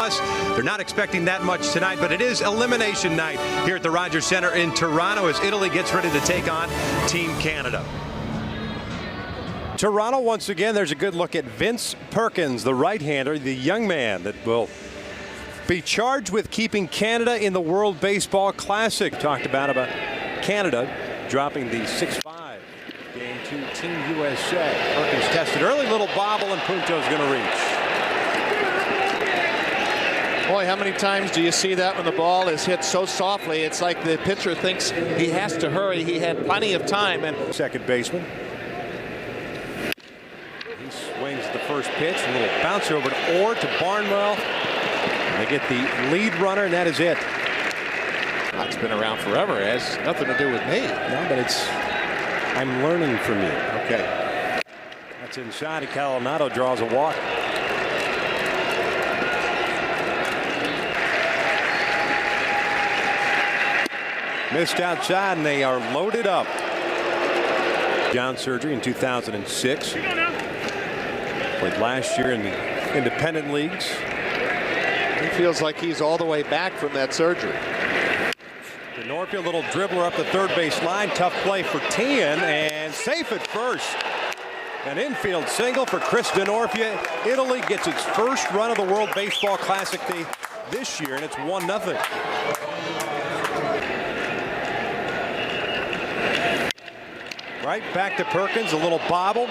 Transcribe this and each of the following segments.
They're not expecting that much tonight, but it is elimination night here at the Rogers Center in Toronto as Italy gets ready to take on Team Canada. Toronto, once again, there's a good look at Vince Perkins, the right-hander, the young man that will be charged with keeping Canada in the World Baseball Classic. Talked about Canada dropping the 6-5 game to Team USA. Perkins tested early, little bobble, and Punto's going to reach. Boy, how many times do you see that when the ball is hit so softly? It's like the pitcher thinks he has to hurry. He had plenty of time. And second baseman. He swings the first pitch. A little bouncer over to Orr to Barnwell. And they get the lead runner, and that is it. It's been around forever. It has nothing to do with me. No, but I'm learning from you. Okay. That's inside, and Calinado draws a walk. Missed outside, and they are loaded up. Down surgery in 2006. Played last year in the independent leagues. He feels like he's all the way back from that surgery. Denorfia, a little dribbler up the third base line. Tough play for Tien, and safe at first. An infield single for Chris Denorfia. Italy gets its first run of the World Baseball Classic this year, and it's 1-0. Right back to Perkins, a little bobble,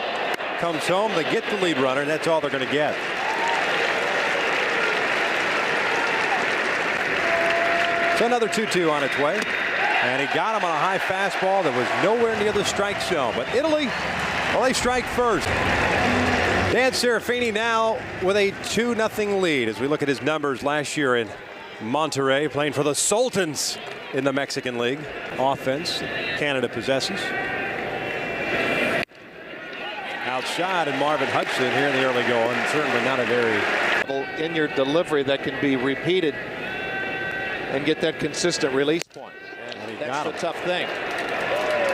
comes home. They get the lead runner, and that's all they're going to get. So another 2-2 on its way, and he got him on a high fastball that was nowhere near the strike zone. But Italy, well, they strike first. Dan Serafini now with a 2-0 lead as we look at his numbers last year in Monterrey, playing for the Sultans in the Mexican League. Offense Canada possesses. Outside, and Marvin Hudson here in the early going. Certainly not a very in your delivery that can be repeated and get that consistent release point. And that's the tough thing.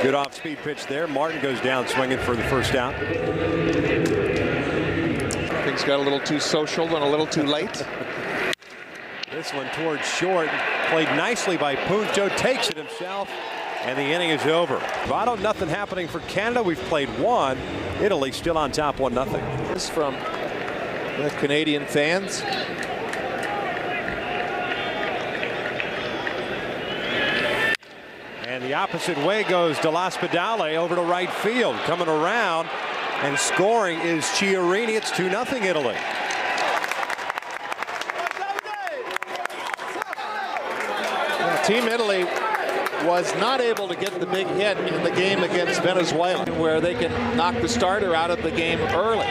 Good off-speed pitch there. Martin goes down swinging for the first out. Things got a little too social and a little too late. This one towards short. Played nicely by Punto. Takes it himself. And the inning is over. Votto, nothing happening for Canada. We've played one. Italy still on top 1-0. This from the Canadian fans. And the opposite way goes De La Spedale over to right field. Coming around and scoring is Chiarini. It's 2-0 Italy. Team Italy was not able to get the big hit in the game against Venezuela, where they can knock the starter out of the game early.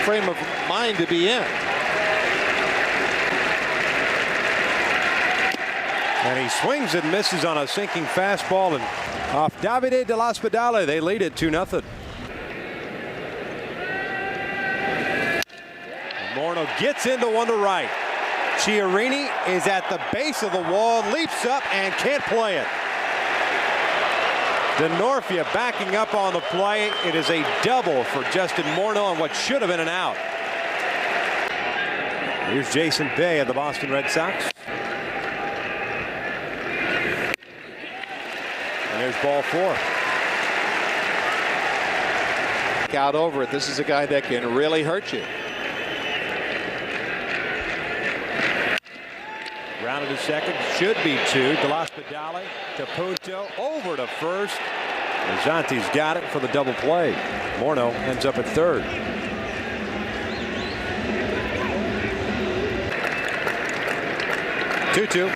Frame of mind to be in. And he swings and misses on a sinking fastball, and off Davide De La Spedale, they lead it 2-0. Morno gets into one to right. Chiarini is at the base of the wall, leaps up, and can't play it. Denorfia backing up on the play. It is a double for Justin Morneau on what should have been an out. Here's Jason Bay of the Boston Red Sox. And there's ball 4. Out over it. This is a guy that can really hurt you. Grounded to second, should be 2. De La Spedale to Punto, over to first. Zanti's got it for the double play. Morneau ends up at third. Two.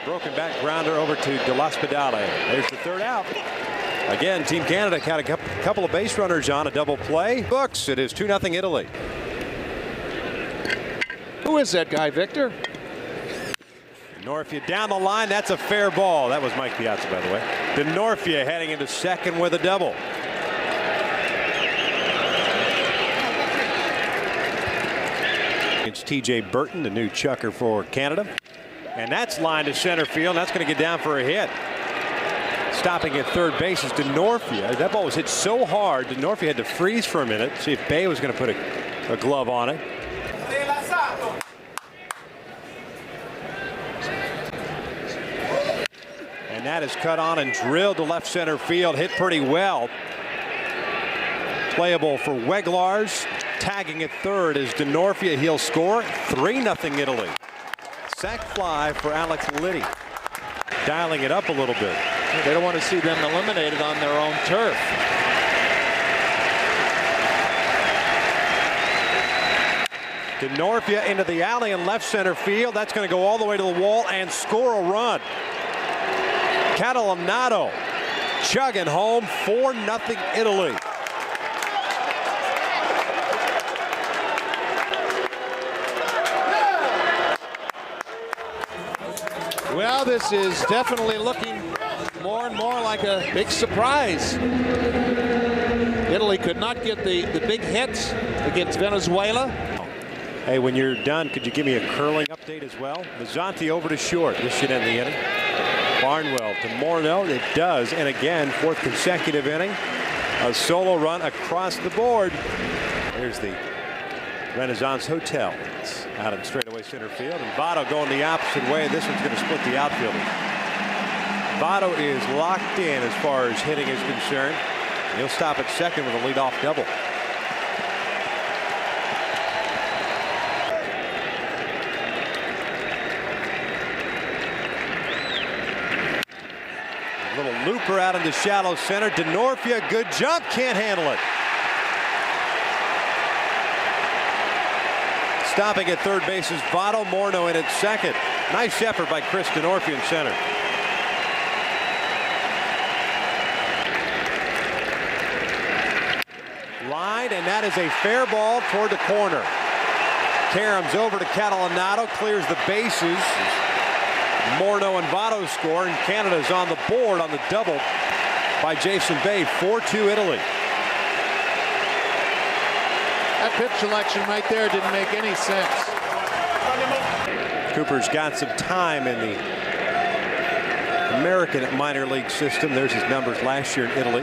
Broken back grounder over to De La Spedale. There's the third out. Again, Team Canada had a couple of base runners on a double play. Books, it is 2-0 Italy. Who is that guy, Victor? Denorfia down the line. That's a fair ball. That was Mike Piazza, by the way. Denorfia heading into second with a double. It's T.J. Burton, the new chucker for Canada. And that's lined to center field. And that's going to get down for a hit. Stopping at third base is Denorfia. That ball was hit so hard, Denorfia had to freeze for a minute, see if Bay was going to put a glove on it. that is cut on and drilled to left center field. Hit pretty well. Playable for Weglars. Tagging at third is DeNorfia. He'll score. 3-0 Italy. Sac fly for Alex Liddy. Dialing it up a little bit. They don't want to see them eliminated on their own turf. DeNorfia into the alley in left center field. That's going to go all the way to the wall and score a run. Catalanato chugging home. 4-0 Italy. Well, this is definitely looking more and more like a big surprise. Italy could not get the big hits against Venezuela. Hey, when you're done, could you give me a curling update as well? Mazzanti over to short. This should end the inning. Barnwell to Morneau. It does. And again, fourth consecutive inning. A solo run across the board. Here's the Renaissance Hotel. It's out of straightaway center field. And Votto going the opposite way. This one's going to split the outfield. Votto is locked in as far as hitting is concerned. He'll stop at second with a leadoff double. A little looper out into shallow center. DeNorfia, good jump, can't handle it. Stopping at third base is Votto. Morneau in at second. Nice effort by Chris DeNorfia in center. Line, and that is a fair ball toward the corner. Karam's over to Catalanato, clears the bases. Morneau and Votto score, and Canada's on the board on the double by Jason Bay. 4-2 Italy. That pitch selection right there didn't make any sense. Cooper's got some time in the American minor league system. There's his numbers last year in Italy.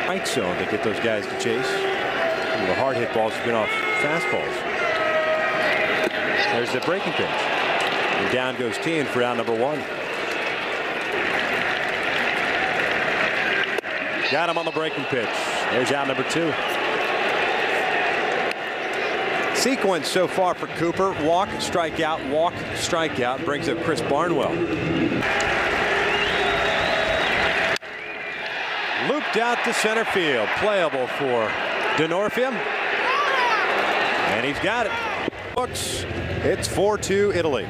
Right zone to get those guys to chase. The hard hit balls have been off fastballs. There's the breaking pitch. And down goes Tien for out number one. Got him on the breaking pitch. There's out number two. Sequence so far for Cooper. Walk, strikeout, walk, strikeout. Brings up Chris Barnwell. Looped out to center field. Playable for DeNorfia. And he's got it. Looks. It's 4-2 Italy.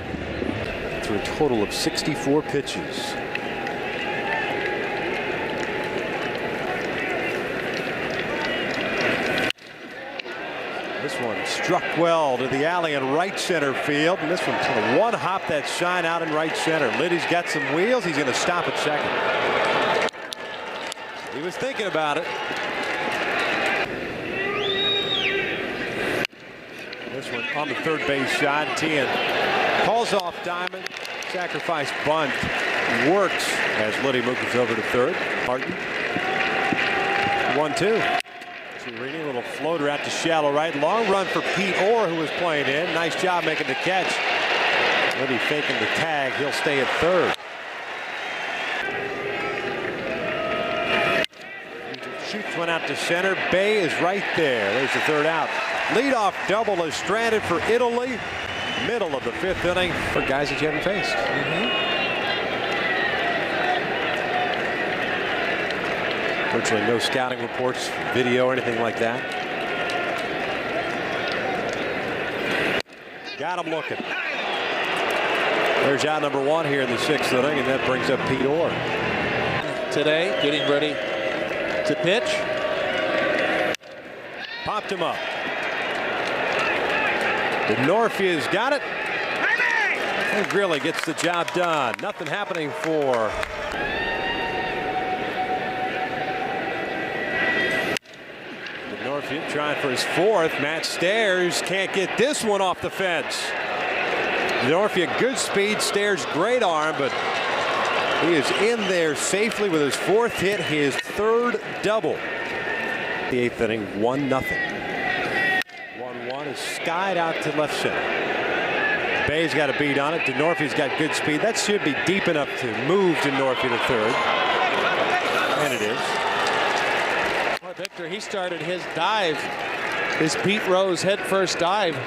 Through a total of 64 pitches. This one struck well to the alley in right center field. And this one kind of one hop that shine out in right center. Liddy's got some wheels. He's going to stop at second. He was thinking about it. This one on the third base shot. Tien calls off Diamond. Sacrifice bunt works as Liddy moves over to third. Martin. 1-2. Chiarini, a little floater out to shallow right. Long run for Pete Orr, who was playing in. Nice job making the catch. Liddy faking the tag. He'll stay at third. Shoots one out to center. Bay is right there. There's the third out. Leadoff double is stranded for Italy. Middle of the fifth inning for guys that you haven't faced. Virtually no scouting reports, video, or anything like that. Got him looking. There's out number one here in the sixth inning, and that brings up Pete Orr. Today, getting ready to pitch. Popped him up. DeNorfia's got it. And Grilli gets the job done. Nothing happening for DeNorfia, trying for his fourth. Matt Stairs can't get this one off the fence. DeNorfia, good speed. Stairs, great arm, but he is in there safely with his fourth hit, his third double. The eighth inning, 1-0. 1-1 is skied out to left center. Bay's got a beat on it. DeNorfie's got good speed. That should be deep enough to move DeNorfie to third. And it is. Well, Victor, he started his dive, his Pete Rose headfirst dive.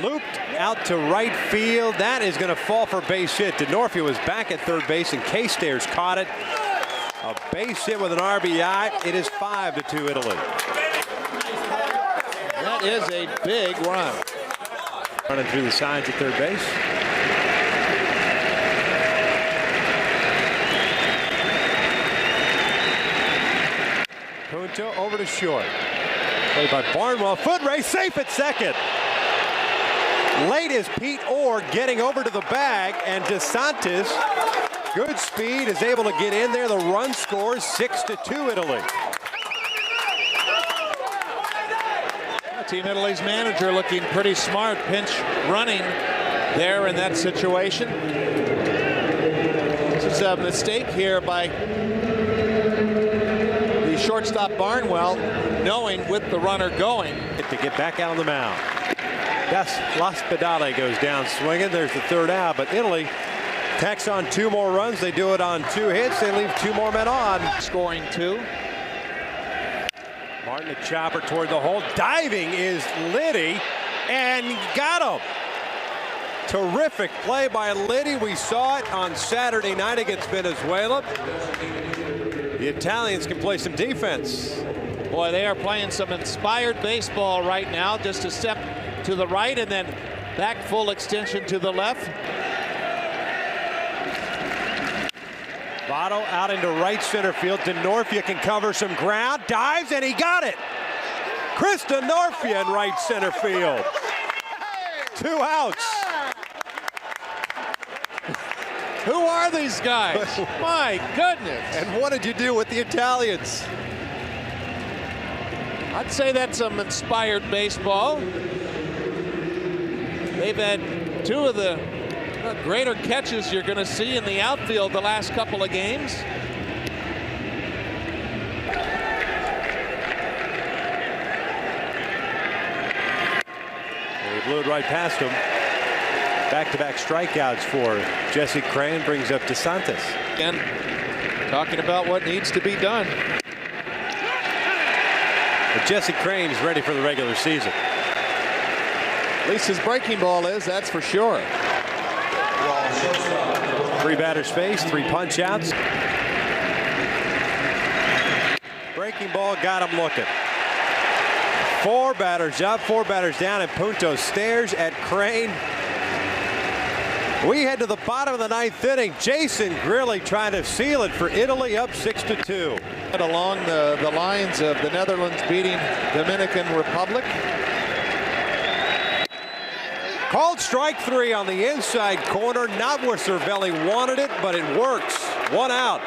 Looped out to right field. That is going to fall for base hit. DeNorfie was back at third base, and K-Stairs caught it. A base hit with an RBI. It is 5-2 Italy. That is a big run. Running through the signs at third base. Punto over to short. Played by Barnwell. Foot race, safe at second. Late is Pete Orr getting over to the bag, and DeSantis, good speed, is able to get in there. The run scores 6-2 Italy. Team Italy's manager looking pretty smart, pinch running there in that situation. This is a mistake here by the shortstop Barnwell, knowing with the runner going. To get back out on the mound. That's L'Ospedale goes down swinging. There's the third out, but Italy tacks on 2 more runs. They do it on 2 hits. They leave 2 more men on. Scoring 2. Martin, a chopper toward the hole. Diving is Liddy, and got him. Terrific play by Liddy. We saw it on Saturday night against Venezuela. The Italians can play some defense. Boy, they are playing some inspired baseball right now. Just a step to the right and then back full extension to the left. Votto out into right center field. DeNorfie can cover some ground. Dives, and he got it. Chris DeNorfie in right center field. 2 outs. Who are these guys? My goodness. And what did you do with the Italians? I'd say that's some inspired baseball. They've had 2 of the greater catches you're going to see in the outfield the last couple of games. He blew it right past him. Back-to-back strikeouts for Jesse Crane brings up DeSantis. And talking about what needs to be done. But Jesse Crane is ready for the regular season. At least his breaking ball is, that's for sure. 3 batter space, 3 punch outs. Breaking ball got him looking. 4 batters up, 4 batters down, and Punto stares at Crane. We head to the bottom of the 9th inning. Jason Grilli trying to seal it for Italy, up 6-2. Along the lines of the Netherlands beating Dominican Republic. Called strike 3 on the inside corner. Not where Cervelli wanted it, but it works. 1 out.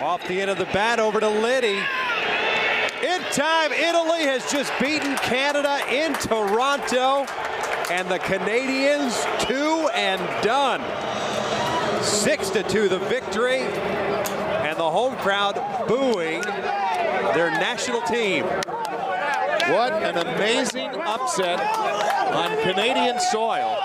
Off the end of the bat over to Liddy. In time, Italy has just beaten Canada in Toronto. And the Canadians 2 and done. 6-2 the victory. And the home crowd booing their national team. What an amazing upset on Canadian soil.